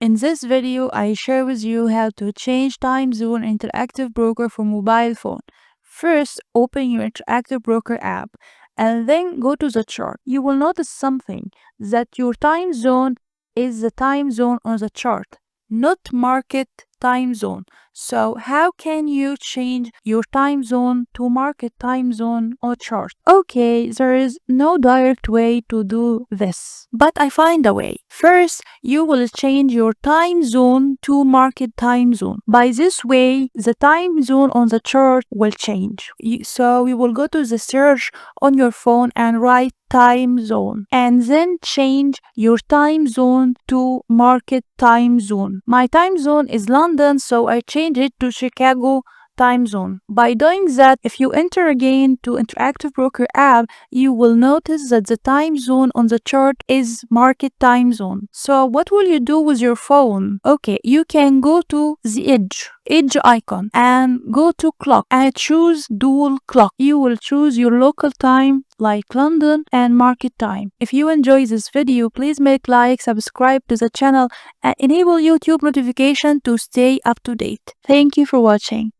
In this video, I share with you how to change time zone interactive broker for mobile phone. First, open your interactive broker app and then go to the chart. You will notice something that your time zone is the time zone on the chart, not market time zone. So how can you change your time zone to market time zone or chart? Okay, there is no direct way to do this, but I find a way. First, you will change your time zone to market time zone. By this way, the time zone on the chart will change. So you will go to the search on your phone and write time zone and then change your time zone to market time zone. My time zone is London, so I change it to Chicago time zone. By doing that, if you enter again to Interactive Broker app, you will notice that the time zone on the chart is market time zone. So what will you do with your phone? Okay, you can go to the edge icon and go to clock and choose dual clock. You will choose your local time like London and market time. If you enjoy this video, please make like, subscribe to the channel and enable YouTube notification to stay up to date. Thank you for watching.